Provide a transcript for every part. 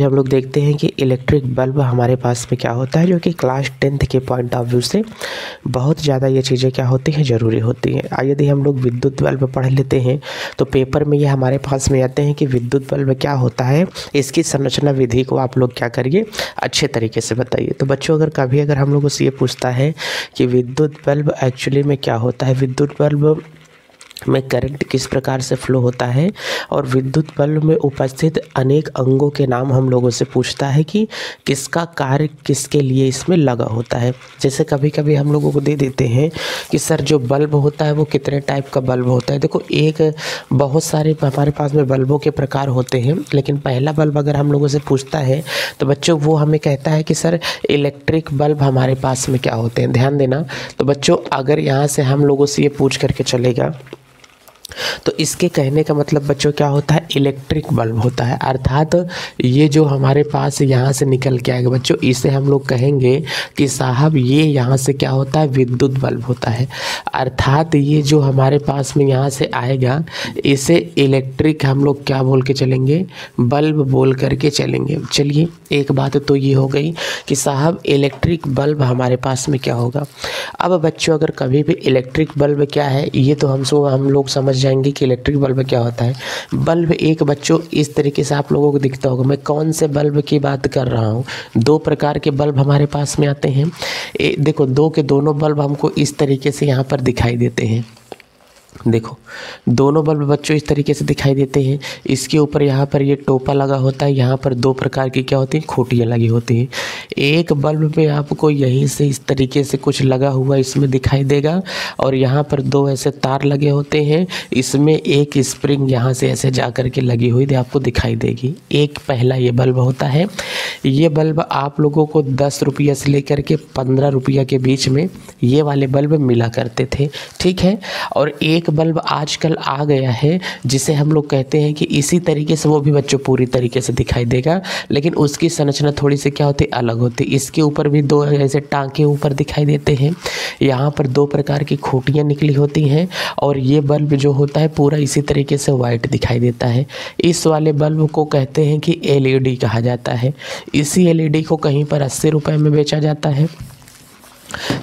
आज हम लोग देखते हैं कि इलेक्ट्रिक बल्ब हमारे पास में क्या होता है, जो कि क्लास 10th के पॉइंट ऑफ व्यू से बहुत ज़्यादा ये चीज़ें क्या होती हैं, ज़रूरी होती हैं। यदि हम लोग विद्युत बल्ब पढ़ लेते हैं तो पेपर में ये हमारे पास में आते हैं कि विद्युत बल्ब क्या होता है, इसकी संरचना विधि को आप लोग क्या करिए, अच्छे तरीके से बताइए। तो बच्चों अगर हम लोगों से ये पूछता है कि विद्युत बल्ब एक्चुअली में क्या होता है, विद्युत बल्ब में करंट किस प्रकार से फ्लो होता है और विद्युत बल्ब में उपस्थित अनेक अंगों के नाम हम लोगों से पूछता है कि किसका कार्य किसके लिए इसमें लगा होता है। जैसे कभी कभी हम लोगों को दे देते हैं कि सर जो बल्ब होता है वो कितने टाइप का बल्ब होता है। देखो, बहुत सारे हमारे पास में बल्बों के प्रकार होते हैं, लेकिन पहला बल्ब अगर हम लोगों से पूछता है तो बच्चों वो हमें कहता है कि सर इलेक्ट्रिक बल्ब हमारे पास में क्या होते हैं। ध्यान देना। तो बच्चों अगर यहाँ से हम लोगों से ये पूछ करके चलेगा तो इसके कहने का मतलब बच्चों क्या होता है, इलेक्ट्रिक बल्ब होता है। अर्थात ये जो हमारे पास यहाँ से निकल के आएगा बच्चों, इसे हम लोग कहेंगे कि साहब ये यहाँ से क्या होता है, विद्युत बल्ब होता है। अर्थात ये जो हमारे पास में यहाँ से आएगा इसे इलेक्ट्रिक हम लोग क्या बोल के चलेंगे, बल्ब बोल करके चलेंगे। चलिए, एक बात तो ये हो गई कि साहब इलेक्ट्रिक बल्ब हमारे पास में क्या होगा। अब बच्चों अगर कभी भी इलेक्ट्रिक बल्ब क्या है ये तो हम लोग समझ जाएंगे कि इलेक्ट्रिक बल्ब क्या होता है। बल्ब एक बच्चों इस तरीके से आप लोगों को दिखता होगा। मैं कौन से बल्ब की बात कर रहा हूँ, दो प्रकार के बल्ब हमारे पास में आते हैं। देखो, दो के दोनों बल्ब हमको इस तरीके से यहाँ पर दिखाई देते हैं। देखो, दोनों बल्ब बच्चों इस तरीके से दिखाई देते हैं। इसके ऊपर यहाँ पर ये टोपा लगा होता है, यहाँ पर दो प्रकार की क्या होती हैं, खूंटियाँ लगी होती हैं। एक बल्ब में आपको यहीं से इस तरीके से कुछ लगा हुआ इसमें दिखाई देगा और यहाँ पर दो ऐसे तार लगे होते हैं, इसमें एक स्प्रिंग यहाँ से ऐसे जा कर के लगी हुई आपको दिखाई देगी। एक पहला ये बल्ब होता है। ये बल्ब आप लोगों को 10 रुपये से लेकर के 15 रुपये के बीच में ये वाले बल्ब मिला करते थे, ठीक है। और एक बल्ब आजकल आ गया है जिसे हम लोग कहते हैं कि इसी तरीके से वो भी बच्चों पूरी तरीके से दिखाई देगा, लेकिन उसकी संरचना थोड़ी सी क्या होती है, अलग होती है। इसके ऊपर भी दो ऐसे टांके ऊपर दिखाई देते हैं, यहाँ पर दो प्रकार की खूंटियाँ निकली होती हैं और ये बल्ब जो होता है पूरा इसी तरीके से वाइट दिखाई देता है। इस वाले बल्ब को कहते हैं कि LED कहा जाता है। इसी LED को कहीं पर 80 रुपये में बेचा जाता है।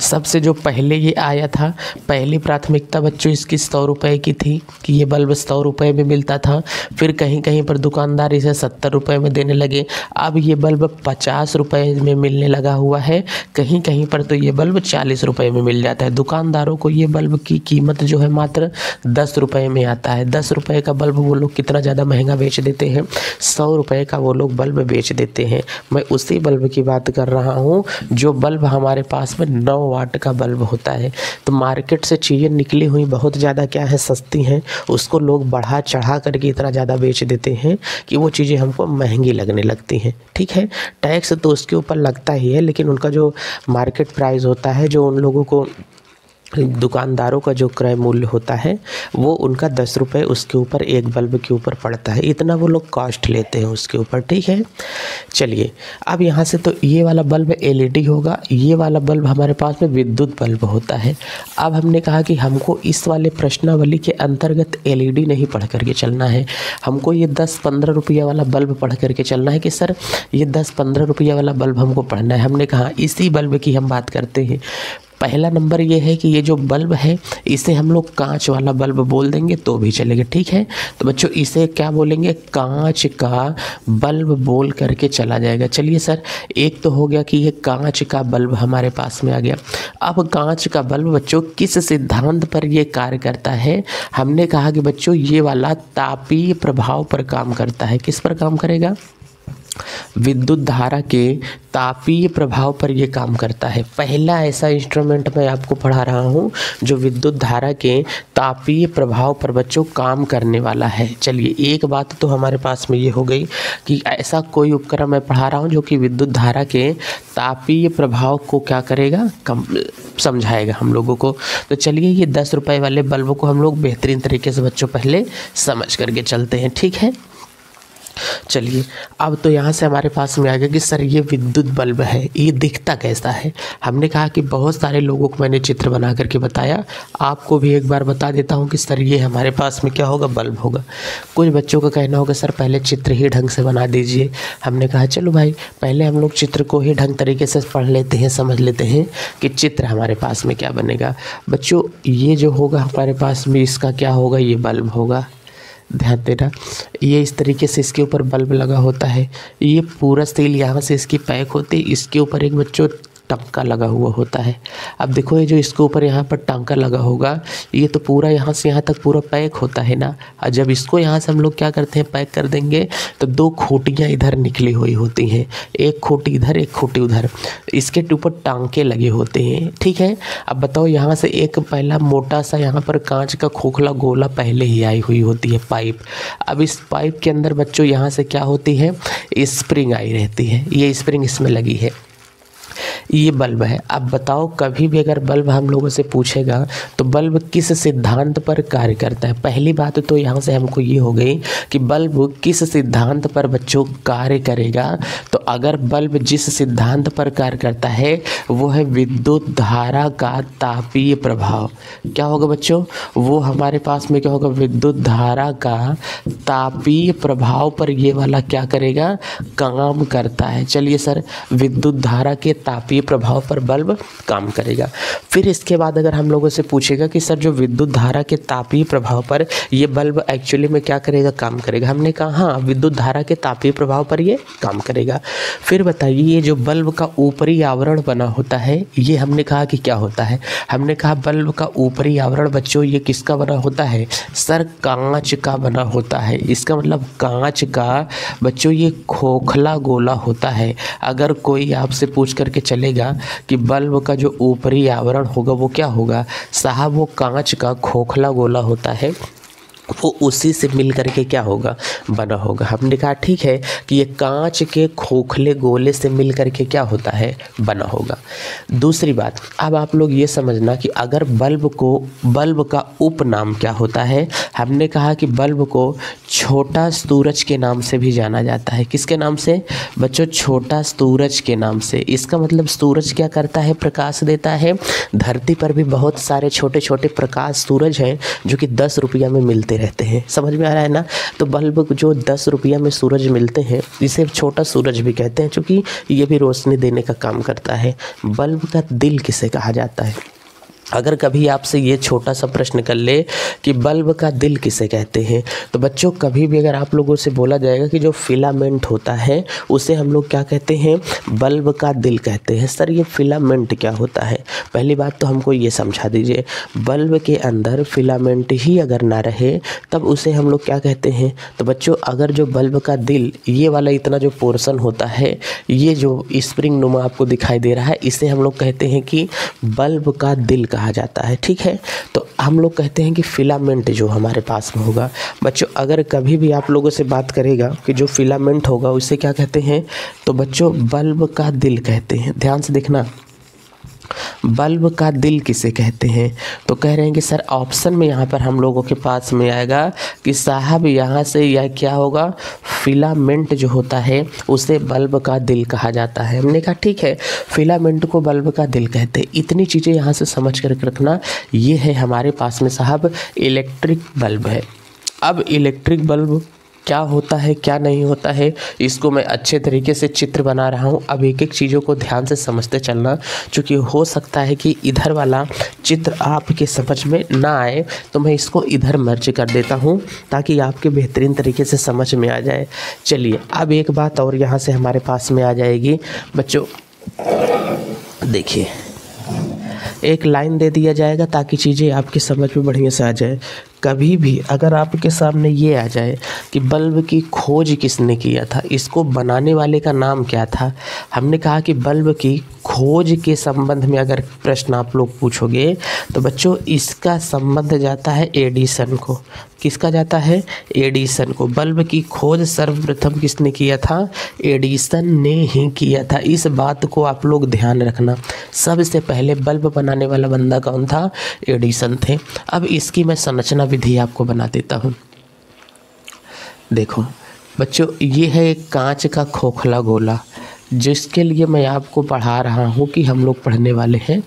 सबसे जो पहले ये आया था, पहली प्राथमिकता बच्चों इसकी 100 रुपये की थी कि ये बल्ब 100 रुपये में मिलता था। फिर कहीं कहीं पर दुकानदार इसे 70 रुपये में देने लगे। अब ये बल्ब 50 रुपये में मिलने लगा हुआ है। कहीं कहीं पर तो ये बल्ब 40 रुपये में मिल जाता है। दुकानदारों को ये बल्ब की कीमत जो है मात्र 10 रुपये में आता है। 10 रुपये का बल्ब वो लोग कितना ज़्यादा महंगा बेच देते हैं, 100 रुपये का वो लोग बल्ब बेच देते हैं। मैं उसी बल्ब की बात कर रहा हूँ जो बल्ब हमारे पास में 9 वाट का बल्ब होता है। तो मार्केट से चीज़ें निकली हुई बहुत ज़्यादा क्या है, सस्ती हैं, उसको लोग बढ़ा चढ़ा करके इतना ज़्यादा बेच देते हैं कि वो चीज़ें हमको महंगी लगने लगती हैं, ठीक है। टैक्स तो उसके ऊपर लगता ही है, लेकिन उनका जो मार्केट प्राइस होता है, जो उन लोगों को दुकानदारों का जो क्रय मूल्य होता है वो उनका 10 रुपये उसके ऊपर एक बल्ब के ऊपर पड़ता है। इतना वो लोग कॉस्ट लेते हैं उसके ऊपर, ठीक है। चलिए, अब यहाँ से तो ये वाला बल्ब LED होगा, ये वाला बल्ब हमारे पास में विद्युत बल्ब होता है। अब हमने कहा कि हमको इस वाले प्रश्नावली के अंतर्गत LED नहीं पढ़ करके चलना है, हमको ये 10-15 रुपये वाला बल्ब पढ़ करके चलना है कि सर ये 10-15 रुपये वाला बल्ब हमको पढ़ना है। हमने कहा इसी बल्ब की हम बात करते हैं। पहला नंबर ये है कि ये जो बल्ब है इसे हम लोग कांच वाला बल्ब बोल देंगे तो भी चलेगा, ठीक है। तो बच्चों इसे क्या बोलेंगे, कांच का बल्ब बोल करके चला जाएगा। चलिए सर, एक तो हो गया कि ये कांच का बल्ब हमारे पास में आ गया। अब कांच का बल्ब बच्चों किस सिद्धांत पर ये कार्य करता है, हमने कहा कि बच्चों ये वाला तापीय प्रभाव पर काम करता है। किस पर काम करेगा, विद्युत धारा के तापीय प्रभाव पर यह काम करता है। पहला ऐसा इंस्ट्रूमेंट मैं आपको पढ़ा रहा हूं जो विद्युत धारा के तापीय प्रभाव पर बच्चों काम करने वाला है। चलिए, एक बात तो हमारे पास में ये हो गई कि ऐसा कोई उपकरण मैं पढ़ा रहा हूं जो कि विद्युत धारा के तापीय प्रभाव को क्या करेगा, समझाएगा हम लोगों को। तो चलिए, ये 10 रुपये वाले बल्ब को हम लोग बेहतरीन तरीके से बच्चों पहले समझ करके चलते हैं, ठीक है। चलिए, अब तो यहाँ से हमारे पास में आ गया कि सर ये विद्युत बल्ब है, ये दिखता कैसा है। हमने कहा कि बहुत सारे लोगों को मैंने चित्र बना करके बताया, आपको भी एक बार बता देता हूँ कि सर ये हमारे पास में क्या होगा, बल्ब होगा। कुछ बच्चों का कहना होगा सर पहले चित्र ही ढंग से बना दीजिए। हमने कहा चलो भाई पहले हम लोग चित्र को ही ढंग तरीके से पढ़ लेते हैं, समझ लेते हैं कि चित्र हमारे पास में क्या बनेगा। बच्चों ये जो होगा हमारे पास में, इसका क्या होगा, ये बल्ब होगा। ध्यान देना, ये इस तरीके से इसके ऊपर बल्ब लगा होता है। ये पूरा स्टील यहाँ से इसकी पैक होती है, इसके ऊपर एक बच्चों टांका लगा हुआ होता है। अब देखो ये जो इसके ऊपर यहाँ पर टांका लगा होगा, ये तो पूरा यहाँ से यहाँ तक पूरा पैक होता है ना। और जब इसको यहाँ से हम लोग क्या करते हैं, पैक कर देंगे, तो दो खोटियाँ इधर निकली हुई होती हैं, एक खोटी इधर एक खोटी उधर, इसके ऊपर टांके लगे होते हैं। ठीक है, अब बताओ यहाँ से एक पहला मोटा सा यहाँ पर कांच का खोखला गोला पहले ही आई हुई होती है पाइप। अब इस पाइप के अंदर बच्चों यहाँ से क्या होती है, स्प्रिंग आई रहती है, ये स्प्रिंग इसमें लगी है, ये बल्ब है। अब बताओ कभी भी अगर बल्ब हम लोगों से पूछेगा तो बल्ब किस सिद्धांत पर कार्य करता है। पहली बात तो यहाँ से हमको ये हो गई कि बल्ब किस सिद्धांत पर बच्चों कार्य करेगा। तो अगर बल्ब जिस सिद्धांत पर कार्य करता है वो है विद्युत धारा का तापीय प्रभाव। क्या होगा बच्चों, वो हमारे पास में क्या होगा, विद्युत धारा का तापीय प्रभाव पर ये वाला क्या करेगा, काम करता है। चलिए सर, विद्युत धारा के तापीय प्रभाव पर बल्ब काम करेगा। फिर इसके बाद अगर हम लोगों से पूछेगा कि सर जो विद्युत धारा के तापीय प्रभाव पर ये बल्ब एक्चुअली में क्या करेगा, काम करेगा। हमने कहा हाँ, विद्युत धारा के तापीय प्रभाव पर ये काम करेगा। फिर बताइए ये जो बल्ब का ऊपरी आवरण बना होता है, ये हमने कहा कि क्या होता है। हमने कहा बल्ब का ऊपरी आवरण बच्चों ये किसका बना होता है, सर कांच का बना होता है। इसका मतलब कांच का बच्चों ये खोखला गोला होता है। अगर कोई आपसे पूछ करके चलेगा कि बल्ब का जो ऊपरी आवरण होगा वो क्या होगा, साहब वो कांच का खोखला गोला होता है, वो उसी से मिल करके क्या होगा, बना होगा। हमने कहा ठीक है कि ये कांच के खोखले गोले से मिल करके क्या होता है, बना होगा। दूसरी बात, अब आप लोग ये समझना कि अगर बल्ब का उपनाम क्या होता है। हमने कहा कि बल्ब को छोटा सूरज के नाम से भी जाना जाता है। किसके नाम से बच्चों, छोटा सूरज के नाम से। इसका मतलब सूरज क्या करता है, प्रकाश देता है। धरती पर भी बहुत सारे छोटे छोटे प्रकाश सूरज हैं जो कि 10 रुपया में मिलते रहते हैं। समझ में आ रहा है ना। तो बल्ब जो 10 रुपया में सूरज मिलते हैं, इसे छोटा सूरज भी कहते हैं, क्योंकि ये भी रोशनी देने का काम करता है। बल्ब का दिल किसे कहा जाता है। अगर कभी आपसे ये छोटा सा प्रश्न कर ले कि बल्ब का दिल किसे कहते हैं, तो बच्चों कभी भी अगर आप लोगों से बोला जाएगा कि जो फिलामेंट होता है उसे हम लोग क्या कहते हैं, बल्ब का दिल कहते हैं। सर ये फिलामेंट क्या होता है, पहली बात तो हमको ये समझा दीजिए। बल्ब के अंदर फिलामेंट ही अगर ना रहे तब उसे हम लोग क्या कहते हैं। तो बच्चों अगर जो बल्ब का दिल, ये वाला इतना जो पोर्शन होता है, ये जो स्प्रिंग नुमा आपको दिखाई दे रहा है, इसे हम लोग कहते हैं कि बल्ब का दिल कहा जाता है। ठीक है, तो हम लोग कहते हैं कि फिलामेंट जो हमारे पास में होगा। बच्चों अगर कभी भी आप लोगों से बात करेगा कि जो फिलामेंट होगा उसे क्या कहते हैं, तो बच्चों बल्ब का दिल कहते हैं। ध्यान से देखना, बल्ब का दिल किसे कहते हैं। तो कह रहे हैं कि सर ऑप्शन में यहाँ पर हम लोगों के पास में आएगा कि साहब यहाँ से यह क्या होगा, फिलामेंट जो होता है उसे बल्ब का दिल कहा जाता है। हमने कहा ठीक है, फिलामेंट को बल्ब का दिल कहते हैं। इतनी चीज़ें यहाँ से समझ कर रखना। ये है हमारे पास में साहब इलेक्ट्रिक बल्ब है। अब इलेक्ट्रिक बल्ब क्या होता है क्या नहीं होता है, इसको मैं अच्छे तरीके से चित्र बना रहा हूँ। अब एक एक चीज़ों को ध्यान से समझते चलना, क्योंकि हो सकता है कि इधर वाला चित्र आपके समझ में ना आए, तो मैं इसको इधर मर्ज कर देता हूँ ताकि आपके बेहतरीन तरीके से समझ में आ जाए। चलिए अब एक बात और यहाँ से हमारे पास में आ जाएगी बच्चों। देखिए एक लाइन दे दिया जाएगा ताकि चीज़ें आपकी समझ में बढ़िया से आ जाए। कभी भी अगर आपके सामने ये आ जाए कि बल्ब की खोज किसने किया था, इसको बनाने वाले का नाम क्या था। हमने कहा कि बल्ब की खोज के संबंध में अगर प्रश्न आप लोग पूछोगे तो बच्चों इसका संबंध जाता है एडिसन को। किसका जाता है, एडिसन को। बल्ब की खोज सर्वप्रथम किसने किया था, एडिसन ने ही किया था। इस बात को आप लोग ध्यान रखना। सबसे पहले बल्ब बनाने वाला बंदा कौन था, एडिसन थे। अब इसकी मैं संरचना विधि आपको बना देता हूँ। देखो बच्चों ये है एक कांच का खोखला गोला, जिसके लिए मैं आपको पढ़ा रहा हूँ कि हम लोग पढ़ने वाले हैं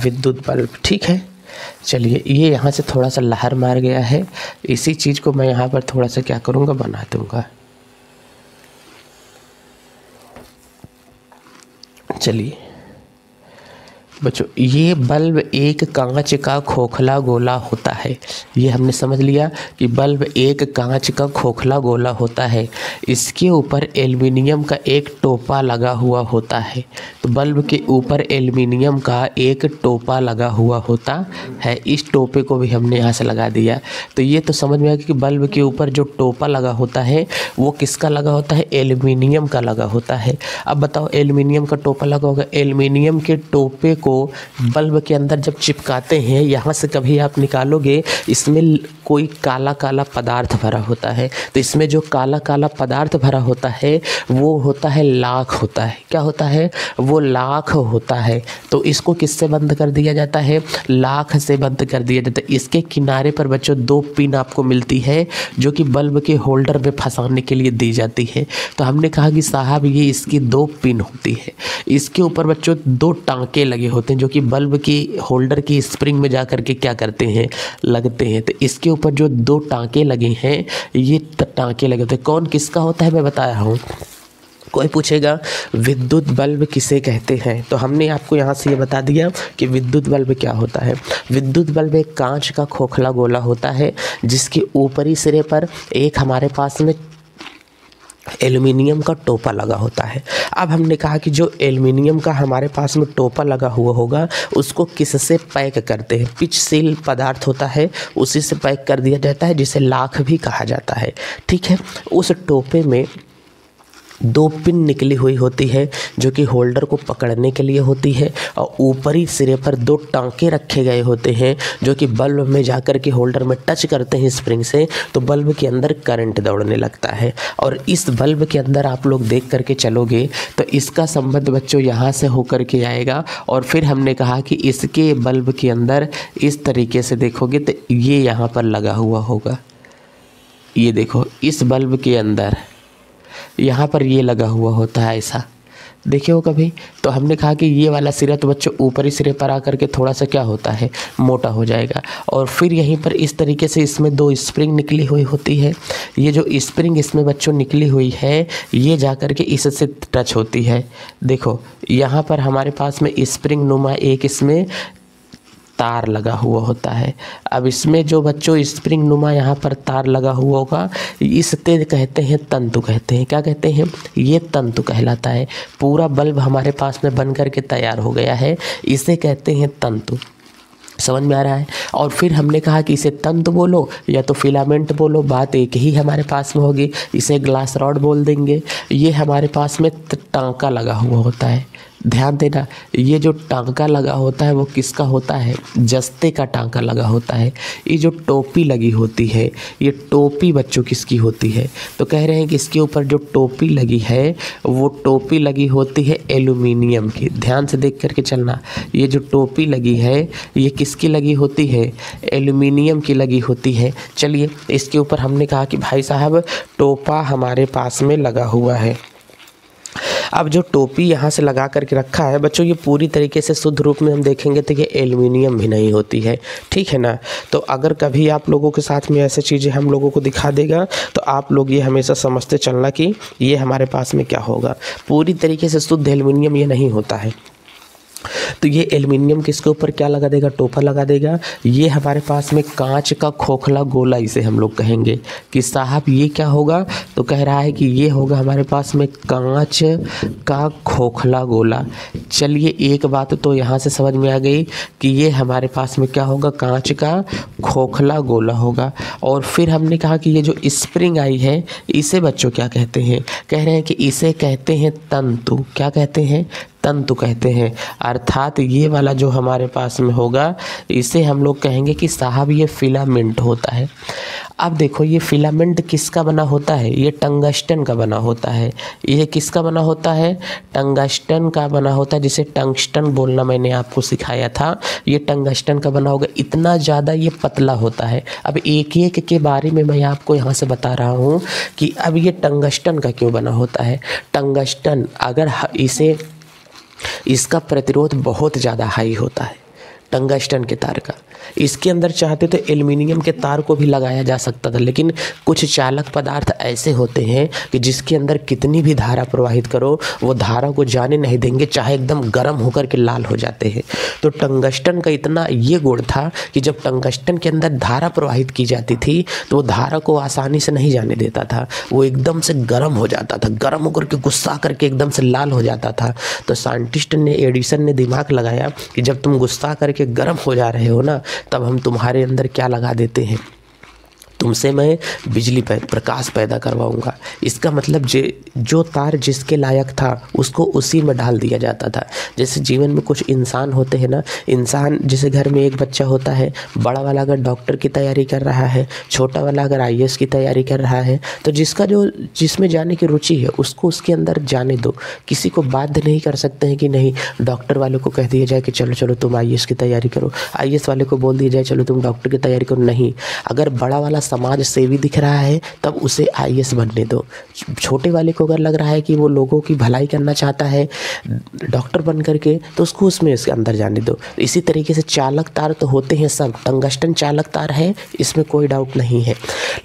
विद्युत बल्ब। ठीक है, चलिए ये यहाँ से थोड़ा सा लहर मार गया है, इसी चीज़ को मैं यहाँ पर थोड़ा सा क्या करूँगा, बना दूँगा। चलिए बच्चों, ये बल्ब एक कांच का खोखला गोला होता है। ये हमने समझ लिया कि बल्ब एक कांच का खोखला गोला होता है। इसके ऊपर एल्युमिनियम का एक टोपा लगा हुआ होता है। तो बल्ब के ऊपर एल्युमिनियम का एक टोपा लगा हुआ होता है। इस टोपे को भी हमने यहाँ से लगा दिया। तो ये तो समझ में आ गया कि बल्ब के ऊपर जो टोपा लगा होता है वो किसका लगा होता है, एल्युमिनियम का लगा होता है। अब बताओ, एल्युमिनियम का टोपा लगा होगा, एल्युमिनियम के टोपे को बल्ब के अंदर जब चिपकाते हैं, यहाँ से कभी आप निकालोगे, इसमें कोई काला काला पदार्थ भरा होता है। तो इसमें जो काला काला पदार्थ भरा होता है वो होता है लाख होता है। क्या होता है, वो लाख होता है। तो इसको किससे बंद कर दिया जाता है, लाख से बंद कर दिया जाता है। इसके किनारे पर बच्चों 2 पिन आपको मिलती है, जो कि बल्ब के होल्डर में फंसाने के लिए दी जाती है। तो हमने कहा कि साहब ये इसकी 2 पिन होती है। इसके ऊपर बच्चों 2 टांके लगे होते हैं, जो कि बल्ब की होल्डर की स्प्रिंग में जा कर के क्या करते हैं, लगते हैं। तो इसके ऊपर जो 2 टांके लगे हैं, ये टांके लगे होते हैं। कौन किसका होता है मैं बताया हूँ। कोई पूछेगा विद्युत बल्ब किसे कहते हैं, तो हमने आपको यहाँ से ये बता दिया कि विद्युत बल्ब क्या होता है। विद्युत बल्ब एक कांच का खोखला गोला होता है, जिसके ऊपरी सिरे पर एक हमारे पास में एल्युमिनियम का टोपा लगा होता है। अब हमने कहा कि जो एल्युमिनियम का हमारे पास में टोपा लगा हुआ होगा, उसको किससे पैक करते हैं, पिच सील पदार्थ होता है, उसी से पैक कर दिया जाता है, जिसे लाख भी कहा जाता है। ठीक है, उस टोपे में 2 पिन निकली हुई होती है, जो कि होल्डर को पकड़ने के लिए होती है, और ऊपरी सिरे पर 2 टांके रखे गए होते हैं, जो कि बल्ब में जाकर के होल्डर में टच करते हैं स्प्रिंग से, तो बल्ब के अंदर करंट दौड़ने लगता है। और इस बल्ब के अंदर आप लोग देख करके चलोगे तो इसका संबंध बच्चों यहाँ से होकर के आएगा। और फिर हमने कहा कि इसके बल्ब के अंदर इस तरीके से देखोगे तो ये यहाँ पर लगा हुआ होगा। ये देखो, इस बल्ब के अंदर यहाँ पर ये लगा हुआ होता है, ऐसा देखे हो कभी। तो हमने कहा कि ये वाला सिरा तो बच्चों ऊपरी सिरे पर आकर के थोड़ा सा क्या होता है, मोटा हो जाएगा। और फिर यहीं पर इस तरीके से इसमें 2 स्प्रिंग निकली हुई होती है। ये जो स्प्रिंग इसमें बच्चों निकली हुई है, ये जाकर के इससे टच होती है। देखो यहाँ पर हमारे पास में स्प्रिंग नुमा एक इसमें तार लगा हुआ होता है। अब इसमें जो बच्चों स्प्रिंग नुमा यहाँ पर तार लगा हुआ होगा, इससे कहते हैं तंतु कहते हैं। क्या कहते हैं, ये तंतु कहलाता है। पूरा बल्ब हमारे पास में बन करके तैयार हो गया है, इसे कहते हैं तंतु। समझ में आ रहा है। और फिर हमने कहा कि इसे तंतु बोलो या तो फिलामेंट बोलो, बात एक ही हमारे पास में होगी। इसे ग्लास रॉड बोल देंगे। ये हमारे पास में टांका लगा हुआ होता है। ध्यान देना, ये जो टांका लगा होता है वो किसका होता है, जस्ते का टांका लगा होता है। ये जो टोपी लगी होती है, ये टोपी बच्चों किसकी होती है, तो कह रहे हैं कि इसके ऊपर जो टोपी लगी है वो टोपी लगी होती है एल्युमिनियम की। ध्यान से देख करके चलना, ये जो टोपी लगी है ये किसकी लगी होती है, एल्युमिनियम की लगी होती है। चलिए, इसके ऊपर हमने कहा कि भाई साहब टोपा हमारे पास में लगा हुआ है। अब जो टोपी यहाँ से लगा करके रखा है बच्चों, ये पूरी तरीके से शुद्ध रूप में हम देखेंगे तो ये एल्युमिनियम भी नहीं होती है। ठीक है ना। तो अगर कभी आप लोगों के साथ में ऐसी चीज़ें हम लोगों को दिखा देगा तो आप लोग ये हमेशा समझते चलना कि ये हमारे पास में क्या होगा। पूरी तरीके से शुद्ध एल्युमिनियम ये नहीं होता है। तो ये एल्युमिनियम किसके ऊपर क्या लगा देगा, टोपा लगा देगा। ये हमारे पास में कांच का खोखला गोला, इसे हम लोग कहेंगे कि साहब ये क्या होगा, तो कह रहा है कि ये होगा हमारे पास में कांच का खोखला गोला। चलिए, एक बात तो यहाँ से समझ में आ गई कि ये हमारे पास में क्या होगा, कांच का खोखला गोला होगा। और फिर हमने कहा कि ये जो स्प्रिंग आई है इसे बच्चों क्या कहते हैं, कह रहे हैं कि इसे कहते हैं तंतु। क्या कहते हैं, तंतु कहते हैं। अर्थात ये वाला जो हमारे पास में होगा इसे हम लोग कहेंगे कि साहब ये फिलामेंट होता है। अब देखो ये फिलामेंट किसका बना होता है, ये टंगस्टन का बना होता है। ये किसका बना होता है, टंगस्टन का बना होता है, जिसे टंगस्टन बोलना मैंने आपको सिखाया था। ये टंगस्टन का बना होगा, इतना ज़्यादा ये पतला होता है। अब एक एक के बारे में मैं आपको यहाँ से बता रहा हूँ कि अब ये टंगस्टन का क्यों बना होता है। टंगस्टन अगर इसे इसका प्रतिरोध बहुत ज़्यादा हाई होता है टंगस्टन के तार का। इसके अंदर चाहते तो एल्युमिनियम के तार को भी लगाया जा सकता था, लेकिन कुछ चालक पदार्थ ऐसे होते हैं कि जिसके अंदर कितनी भी धारा प्रवाहित करो वो धारा को जाने नहीं देंगे, चाहे एकदम गर्म होकर के लाल हो जाते हैं। तो टंगस्टन का इतना ये गुण था कि जब टंगस्टन के अंदर धारा प्रवाहित की जाती थी तो वो धारा को आसानी से नहीं जाने देता था, वो एकदम से गर्म हो जाता था, गर्म होकर के गुस्सा करके एकदम से लाल हो जाता था। तो साइंटिस्ट ने, एडिसन ने दिमाग लगाया कि जब तुम गुस्सा करके गर्म हो जा रहे हो ना, तब हम तुम्हारे अंदर क्या लगा देते हैं, तुमसे मैं बिजली प्रकाश पैदा करवाऊंगा। इसका मतलब जो तार जिसके लायक था उसको उसी में डाल दिया जाता था। जैसे जीवन में कुछ इंसान होते हैं ना, इंसान जैसे घर में एक बच्चा होता है, बड़ा वाला अगर डॉक्टर की तैयारी कर रहा है, छोटा वाला अगर IAS की तैयारी कर रहा है, तो जिसमें जाने की रुचि है उसको उसके अंदर जाने दो। किसी को बाध्य नहीं कर सकते हैं कि नहीं डॉक्टर वाले को कह दिया जाए कि चलो चलो तुम IAS की तैयारी करो, IAS वाले को बोल दिया जाए चलो तुम डॉक्टर की तैयारी करो। नहीं, अगर बड़ा वाला समाज सेवी दिख रहा है तब उसे IAS बनने दो। छोटे वाले को अगर लग रहा है कि वो लोगों की भलाई करना चाहता है डॉक्टर बन करके, तो उसको उसमें इसके अंदर जाने दो। इसी तरीके से चालक तार तो होते हैं सब, टंगस्टन चालक तार है, इसमें कोई डाउट नहीं है।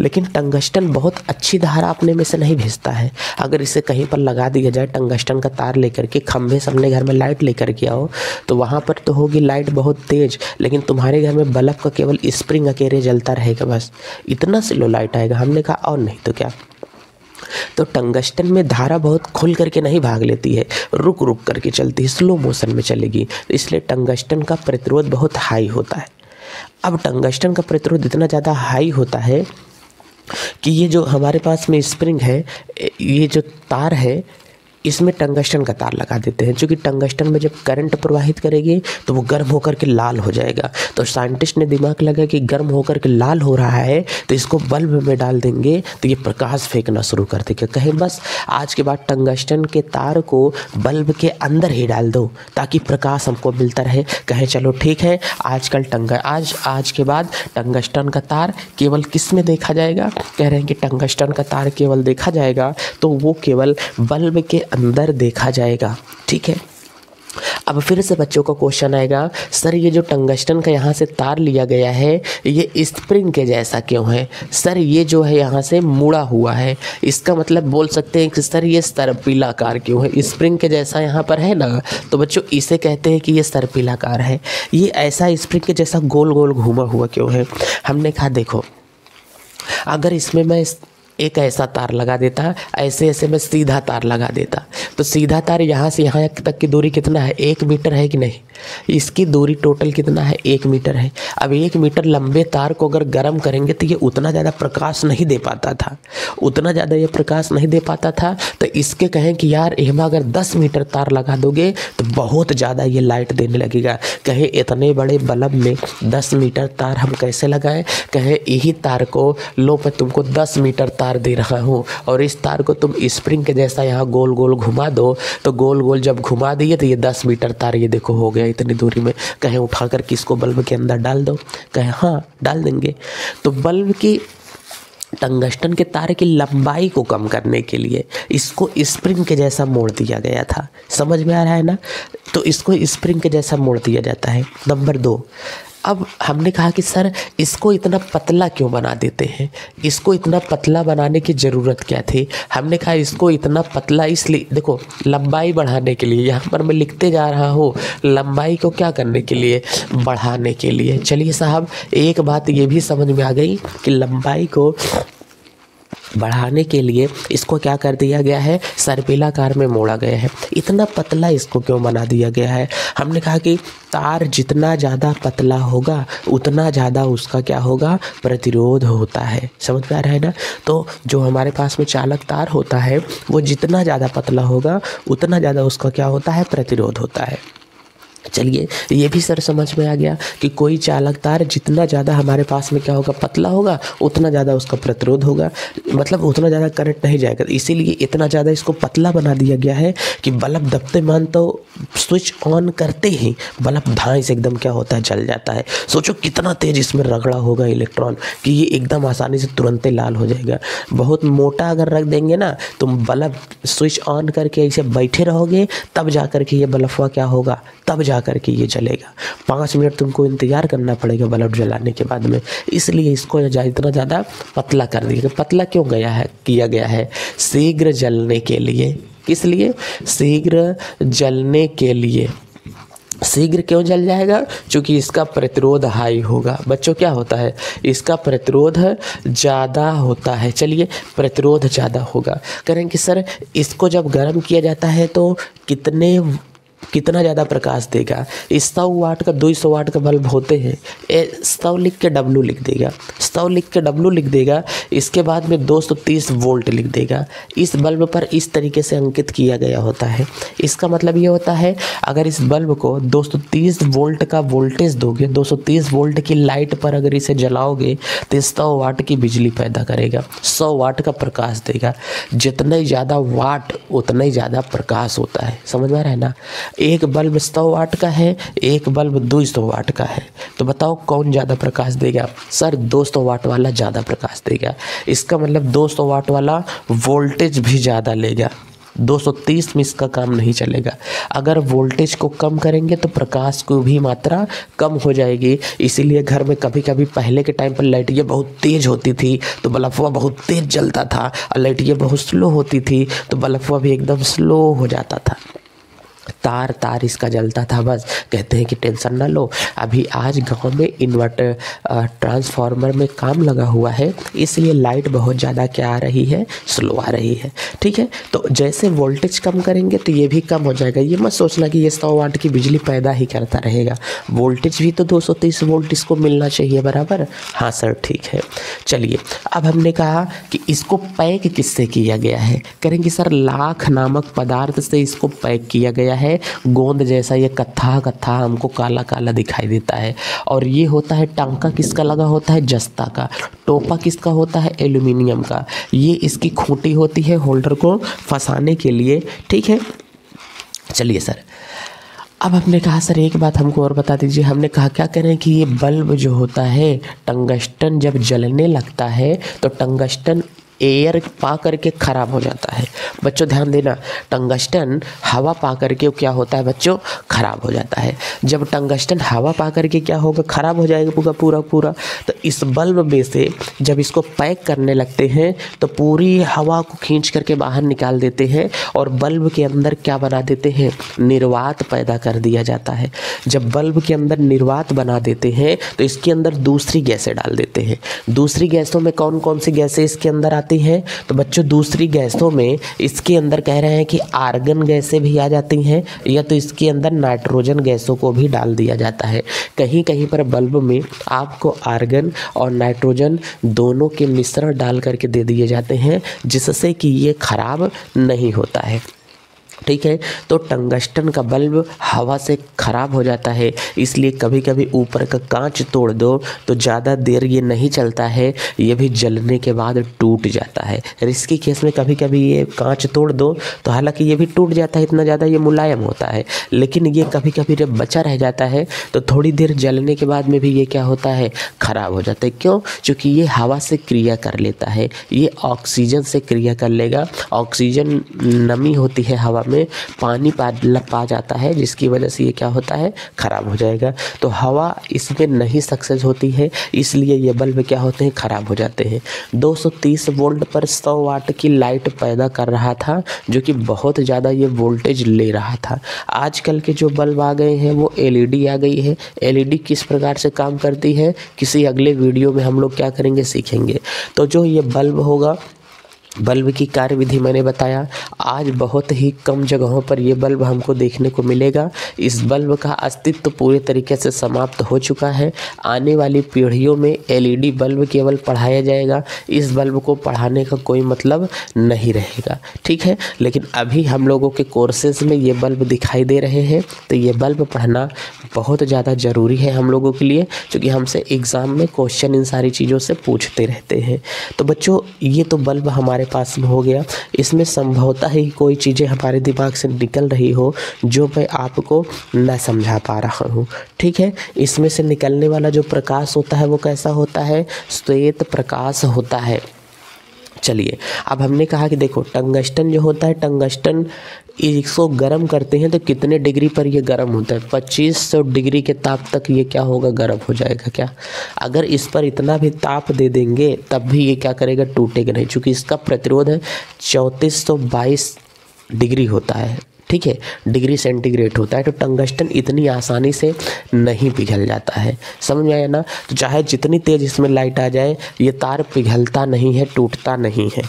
लेकिन टंगस्टन बहुत अच्छी धारा अपने में से नहीं भेजता है। अगर इसे कहीं पर लगा दिया जाए टंगस्टन का तार लेकर के, खंभे से अपने घर में लाइट लेकर के आओ, तो वहाँ पर तो होगी लाइट बहुत तेज, लेकिन तुम्हारे घर में बल्ब का केवल स्प्रिंग अकेले जलता रहेगा, बस इतना स्लो लाइट आएगा। हमने कहा और नहीं तो क्या। तो टंगस्टन में धारा बहुत खुल करके नहीं भाग लेती है, रुक रुक करके चलती है, स्लो मोशन में चलेगी। इसलिए टंगस्टन का प्रतिरोध बहुत हाई होता है। अब टंगस्टन का प्रतिरोध इतना ज़्यादा हाई होता है कि ये जो हमारे पास में स्प्रिंग है, ये जो तार है, इसमें टंगस्टन का तार लगा देते हैं, क्योंकि टंगस्टन में जब करंट प्रवाहित करेगी तो वो गर्म होकर के लाल हो जाएगा। तो साइंटिस्ट ने दिमाग लगा कि गर्म होकर के लाल हो रहा है तो इसको बल्ब में डाल देंगे तो ये प्रकाश फेंकना शुरू कर देगा। कहें बस आज के बाद टंगस्टन के तार को बल्ब के अंदर ही डाल दो ताकि प्रकाश हमको मिलता रहे। कहें चलो ठीक है, आज के बाद टंगस्टन का तार केवल किस में देखा जाएगा, कह रहे हैं कि टंगस्टन का तार केवल देखा जाएगा तो वो केवल बल्ब के अंदर देखा जाएगा। ठीक है, अब फिर से बच्चों का क्वेश्चन आएगा, सर ये जो टंगस्टन का यहाँ से तार लिया गया है ये स्प्रिंग के जैसा क्यों है? सर ये जो है यहाँ से मुड़ा हुआ है, इसका मतलब बोल सकते हैं कि सर ये सर्पिलाकार क्यों है? स्प्रिंग के जैसा यहाँ पर है ना, तो बच्चों इसे कहते हैं कि ये सर्पिलाकार है। ये ऐसा स्प्रिंग के जैसा गोल गोल घूमा हुआ क्यों है? हमने कहा देखो, अगर इसमें मैं एक ऐसा तार लगा देता, ऐसे ऐसे मैं सीधा तार लगा देता, तो सीधा तार यहाँ से यहाँ तक की दूरी कितना है, 1 मीटर है कि नहीं? इसकी दूरी टोटल कितना है, 1 मीटर है। अब 1 मीटर लंबे तार को अगर गर्म करेंगे तो ये उतना ज़्यादा प्रकाश नहीं दे पाता था, तो इसके कहें कि यार इसमें अगर 10 मीटर तार लगा दोगे तो बहुत ज़्यादा ये लाइट देने लगेगा। कहें इतने बड़े बल्ब में 10 मीटर तार हम कैसे लगाएं? कहें यही तार को लो मैं तुमको 10 मीटर तार दे रहा हूँ और इस तार को तुम स्प्रिंग के जैसा यहाँ गोल गोल घुमा दो, तो गोल गोल जब घुमा दिए तो ये 10 मीटर तार ये देखो हो गया इतनी दूरी में। कहें उठा कर किसको बल्ब के अंदर डाल दो, कहें हाँ डाल देंगे। तो बल्ब की टंगस्टन के तार की लंबाई को कम करने के लिए इसको स्प्रिंग के जैसा मोड़ दिया गया था। समझ में आ रहा है ना? तो इसको स्प्रिंग के जैसा मोड़ दिया जाता है। नंबर 2, अब हमने कहा कि सर इसको इतना पतला क्यों बना देते हैं, इसको इतना पतला बनाने की ज़रूरत क्या थी? हमने कहा इसको इतना पतला इसलिए, देखो लंबाई बढ़ाने के लिए, यहाँ पर मैं लिखते जा रहा हूँ लंबाई को क्या करने के लिए, बढ़ाने के लिए। चलिए साहब, एक बात ये भी समझ में आ गई कि लंबाई को बढ़ाने के लिए इसको क्या कर दिया गया है, सर्पिलाकार में मोड़ा गया है। इतना पतला इसको क्यों बना दिया गया है? हमने कहा कि तार जितना ज़्यादा पतला होगा उतना ज़्यादा उसका क्या होगा, प्रतिरोध होता है। समझ में आ रहा है ना? तो जो हमारे पास में चालक तार होता है वो जितना ज़्यादा पतला होगा उतना ज़्यादा उसका क्या होता है, प्रतिरोध होता है। चलिए, ये भी सर समझ में आ गया कि कोई चालक तार जितना ज़्यादा हमारे पास में क्या होगा, पतला होगा, उतना ज़्यादा उसका प्रतिरोध होगा, मतलब उतना ज़्यादा करंट नहीं जाएगा। इसीलिए इतना ज़्यादा इसको पतला बना दिया गया है कि बल्ब दबते मान तो स्विच ऑन करते ही बल्ब धाई से एकदम क्या होता है, जल जाता है। सोचो कितना तेज़ इसमें रगड़ा होगा इलेक्ट्रॉन कि ये एकदम आसानी से तुरंत लाल हो जाएगा। बहुत मोटा अगर रख देंगे ना, तुम बल्ब स्विच ऑन करके ऐसे बैठे रहोगे, तब जा कर के ये बल्ब क्या होगा, तब जा करके ये जलेगा। 5 मिनट तुमको इंतज़ार करना पड़ेगा बल्ब जलाने के बाद में। इसलिए इसको इतना ज़्यादा पतला कर दिया। पतला क्यों किया गया है? शीघ्र जलने के लिए। किस लिए? शीघ्र जलने के लिए। शीघ्र क्यों जल जाएगा? क्योंकि इसका प्रतिरोध हाई होगा। बच्चों क्या होता है, इसका प्रतिरोध ज़्यादा होता है। चलिए, प्रतिरोध ज़्यादा होगा। करेंगे सर इसको जब गर्म किया जाता है तो कितना ज़्यादा प्रकाश देगा? 100 वाट का 200 वाट का बल्ब होते हैं। 100 लिख के W लिख देगा, 100 लिख के W लिख देगा। इसके बाद में 230 वोल्ट लिख देगा। इस बल्ब पर इस तरीके से अंकित किया गया होता है। इसका मतलब ये होता है अगर इस बल्ब को 230 वोल्ट का वोल्टेज दोगे, 230 वोल्ट की लाइट पर अगर इसे जलाओगे तो 100 वाट की बिजली पैदा करेगा, 100 वाट का प्रकाश देगा। जितना ही ज़्यादा वाट उतना ही ज़्यादा प्रकाश होता है। समझ में आ रहा है ना? एक बल्ब 100 वाट का है, एक बल्ब 200 वाट का है, तो बताओ कौन ज़्यादा प्रकाश देगा? सर 200 वाट वाला ज़्यादा प्रकाश देगा। इसका मतलब 200 वाट वाला वोल्टेज भी ज़्यादा लेगा। 230 में इसका काम नहीं चलेगा। अगर वोल्टेज को कम करेंगे तो प्रकाश की भी मात्रा कम हो जाएगी। इसीलिए घर में कभी कभी पहले के टाइम पर लाइटें बहुत तेज़ होती थी तो बल्ब बहुत तेज़ जलता था, और लाइटें बहुत स्लो होती थी तो बल्ब भी एकदम स्लो हो जाता था। तार इसका जलता था। बस कहते हैं कि टेंशन ना लो, अभी आज गांव में इन्वर्टर ट्रांसफार्मर में काम लगा हुआ है, इसलिए लाइट बहुत ज़्यादा क्या आ रही है, स्लो आ रही है। ठीक है, तो जैसे वोल्टेज कम करेंगे तो ये भी कम हो जाएगा। ये मत सोचना कि ये 100 वाट की बिजली पैदा ही करता रहेगा, वोल्टेज भी तो 230 वोल्ट इसको मिलना चाहिए बराबर। हाँ सर ठीक है। चलिए, अब हमने कहा कि इसको पैक किससे किया गया है? करेंगे सर लाख नामक पदार्थ से इसको पैक किया गया है। गोंद जैसा ये कत्था हमको काला काला दिखाई देता है। और ये होता है टांका किसका लगा होता है? जस्ता का। टोपा किसका होता है? एल्यूमिनियम का। ये इसकी खूंटी होती है होल्डर को फंसाने के लिए। ठीक है, चलिए सर, अब हमने कहा सर एक बात हमको और बता दीजिए। हमने कहा क्या करें कि ये बल्ब जो होता है, टंगस्टन जब जलने लगता है तो टंगस्टन एयर पा करके ख़राब हो जाता है। बच्चों ध्यान देना, टंगस्टन हवा पा करके क्या होता है बच्चों? ख़राब हो जाता है। जब टंगस्टन हवा पा करके क्या होगा? ख़राब हो जाएगा पूरा। तो इस बल्ब में से जब इसको पैक करने लगते हैं तो पूरी हवा को खींच करके बाहर निकाल देते हैं और बल्ब के अंदर क्या बना देते हैं? निर्वात पैदा कर दिया जाता है। जब बल्ब के अंदर निर्वात बना देते हैं तो इसके अंदर दूसरी गैसें डाल देते हैं। दूसरी गैसों में कौन कौन सी गैसें इसके अंदर आती हैं? तो बच्चों दूसरी गैसों में इसके अंदर कह रहे हैं कि आर्गन गैसें भी आ जाती हैं, या तो इसके अंदर नाइट्रोजन गैसों को भी डाल दिया जाता है। कहीं कहीं पर बल्ब में आपको आर्गन और नाइट्रोजन दोनों के मिश्रण डाल करके दे दिए जाते हैं, जिससे कि ये खराब नहीं होता है। ठीक है, तो टंगस्टन का बल्ब हवा से ख़राब हो जाता है, इसलिए कभी कभी ऊपर का कांच तोड़ दो तो ज़्यादा देर ये नहीं चलता है, ये भी जलने के बाद टूट जाता है। रिस्की केस में कभी कभी ये कांच तोड़ दो तो हालांकि ये भी टूट जाता है, इतना ज़्यादा ये मुलायम होता है, लेकिन ये कभी कभी जब बचा रह जाता है तो थोड़ी देर जलने के बाद में भी ये क्या होता है? ख़राब हो जाता है। क्यों? क्योंकि ये हवा से क्रिया कर लेता है, ये ऑक्सीजन से क्रिया कर लेगा। ऑक्सीजन नमी होती है हवा में, पानी पा जाता है, जिसकी वजह से ये क्या होता है? खराब हो जाएगा। तो हवा इसमें नहीं सक्सेस होती है, इसलिए ये बल्ब क्या होते हैं? खराब हो जाते हैं। 230 वोल्ट पर 100 वाट की लाइट पैदा कर रहा था, जो कि बहुत ज़्यादा ये वोल्टेज ले रहा था। आजकल के जो बल्ब आ गए हैं वो LED आ गई है। LED किस प्रकार से काम करती है, किसी अगले वीडियो में हम लोग क्या करेंगे, सीखेंगे। तो जो ये बल्ब होगा बल्ब की कार्यविधि मैंने बताया। आज बहुत ही कम जगहों पर ये बल्ब हमको देखने को मिलेगा। इस बल्ब का अस्तित्व पूरे तरीके से समाप्त हो चुका है। आने वाली पीढ़ियों में एलईडी बल्ब केवल पढ़ाया जाएगा, इस बल्ब को पढ़ाने का कोई मतलब नहीं रहेगा, ठीक है। लेकिन अभी हम लोगों के कोर्सेज में ये बल्ब दिखाई दे रहे हैं, तो ये बल्ब पढ़ना बहुत ज़्यादा ज़रूरी है हम लोगों के लिए, क्योंकि हमसे एग्ज़ाम में क्वेश्चन इन सारी चीज़ों से पूछते रहते हैं। तो बच्चों, ये तो बल्ब हमारे पास में हो गया। इसमें संभवतः ही कोई चीज़ें हमारे दिमाग से निकल रही हो जो मैं आपको न समझा पा रहा हूँ, ठीक है। इसमें से निकलने वाला जो प्रकाश होता है वो कैसा होता है? श्वेत प्रकाश होता है। चलिए, अब हमने कहा कि देखो टंगस्टन जो होता है, टंगस्टन इसको गर्म करते हैं तो कितने डिग्री पर ये गर्म होता है? 2500 डिग्री के ताप तक ये क्या होगा? गर्म हो जाएगा। क्या अगर इस पर इतना भी ताप दे देंगे तब भी ये क्या करेगा? टूटेगा नहीं, क्योंकि इसका प्रतिरोध है 3422 डिग्री होता है, ठीक है, डिग्री सेंटीग्रेड होता है। तो टंगस्टन इतनी आसानी से नहीं पिघल जाता है, समझ में आया ना। तो चाहे जितनी तेज़ इसमें लाइट आ जाए, ये तार पिघलता नहीं है, टूटता नहीं है।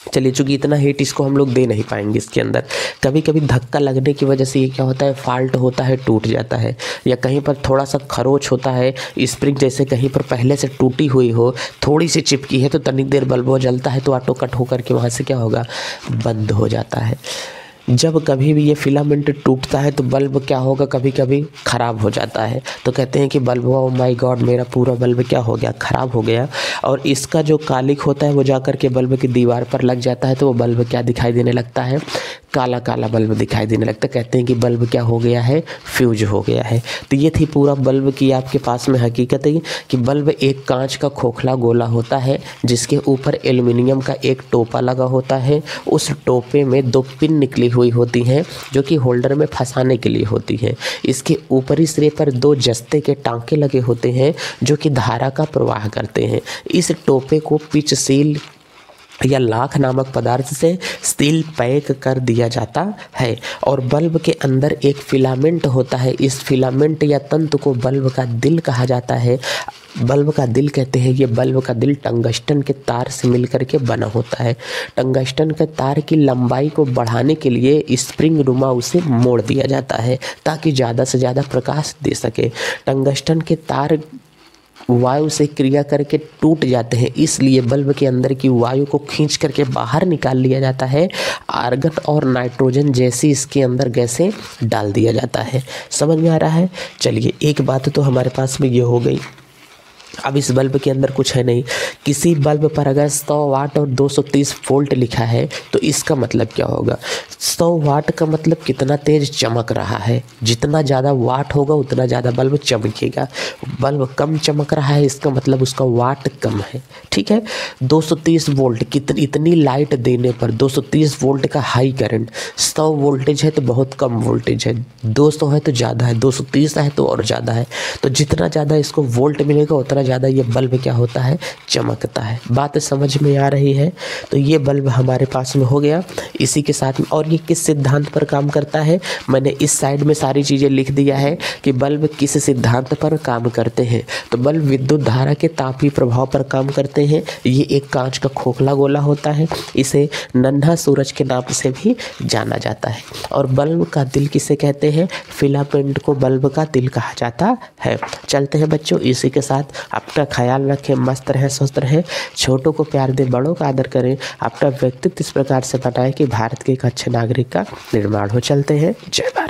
चलिए, चूँकि इतना हीट इसको हम लोग दे नहीं पाएंगे इसके अंदर, कभी कभी धक्का लगने की वजह से ये क्या होता है? फॉल्ट होता है, टूट जाता है। या कहीं पर थोड़ा सा खरोच होता है, स्प्रिंग जैसे कहीं पर पहले से टूटी हुई हो, थोड़ी सी चिपकी है, तो तनिक देर बल्ब वो जलता है तो ऑटो कट होकर के वहाँ से क्या होगा? बंद हो जाता है। जब कभी भी ये फिलामेंट टूटता है तो बल्ब क्या होगा? कभी कभी ख़राब हो जाता है। तो कहते हैं कि बल्ब, ओह माय गॉड, मेरा पूरा बल्ब क्या हो गया? ख़राब हो गया। और इसका जो कालिक होता है वो जाकर के बल्ब की दीवार पर लग जाता है, तो वो बल्ब क्या दिखाई देने लगता है? काला काला बल्ब दिखाई देने लगता है। कहते हैं कि बल्ब क्या हो गया है? फ्यूज हो गया है। तो ये थी पूरा बल्ब की आपके पास में हकीकत है कि बल्ब एक कांच का खोखला गोला होता है जिसके ऊपर एल्युमिनियम का एक टोपा लगा होता है। उस टोपे में 2 पिन निकली हुई होती हैं जो कि होल्डर में फंसाने के लिए होती हैं। इसके ऊपरी सिरे पर 2 जस्ते के टांके लगे होते हैं जो कि धारा का प्रवाह करते हैं। इस टोपे को पिच सील या लाख नामक पदार्थ से सील पैक कर दिया जाता है और बल्ब के अंदर एक फिलामेंट होता है। इस फिलामेंट या तंतु को बल्ब का दिल कहा जाता है। बल्ब का दिल कहते हैं। ये बल्ब का दिल टंगस्टन के तार से मिलकर के बना होता है। टंगस्टन के तार की लंबाई को बढ़ाने के लिए स्प्रिंग नुमा उसे मोड़ दिया जाता है ताकि ज़्यादा से ज़्यादा प्रकाश दे सके। टंगस्टन के तार वायु से क्रिया करके टूट जाते हैं, इसलिए बल्ब के अंदर की वायु को खींच करके बाहर निकाल लिया जाता है। आर्गन और नाइट्रोजन जैसी इसके अंदर गैसें डाल दिया जाता है। समझ में आ रहा है? चलिए, एक बात तो हमारे पास में ये हो गई। अब इस बल्ब के अंदर कुछ है नहीं। किसी बल्ब पर अगर 100 वाट और 230 वोल्ट लिखा है तो इसका मतलब क्या होगा? 100 वाट का मतलब कितना तेज चमक रहा है। जितना ज़्यादा वाट होगा उतना ज़्यादा बल्ब चमकेगा। बल्ब कम चमक रहा है, इसका मतलब उसका वाट कम है, ठीक है। 230 वोल्ट इतनी लाइट देने पर 230 वोल्ट का हाई करंट, 100 वोल्टेज है तो बहुत कम वोल्टेज है, 200 है तो ज़्यादा है, 230 है तो और ज़्यादा है। तो जितना ज़्यादा इसको वोल्ट मिलेगा उतना ज़्यादा ये बल्ब क्या होता है? चमकता है। बात समझ में आ रही है? तो ये बल्ब हमारे पास में हो गया। इसी के साथ में, और ये किस सिद्धांत पर काम करता है? मैंने इस साइड में सारी चीज़ें लिख दिया है कि बल्ब किस सिद्धांत पर काम करते हैं। तो बल्ब विद्युत धारा के तापीय प्रभाव पर काम करते हैं। ये एक कांच का खोखला गोला होता है। इसे नन्हा सूरज के नाम से भी जाना जाता है। और बल्ब का दिल किसे कहते हैं? फिलामेंट को बल्ब का दिल कहा जाता है। चलते हैं बच्चों, इसी के साथ अपना ख्याल रखें, मस्त रहें, स्वस्थ रहें, छोटों को प्यार दें, बड़ों का आदर करें, अपना व्यक्तित्व इस प्रकार से बनाएं कि भारत के एक अच्छे नागरिक का निर्माण हो। चलते हैं, जय भारत।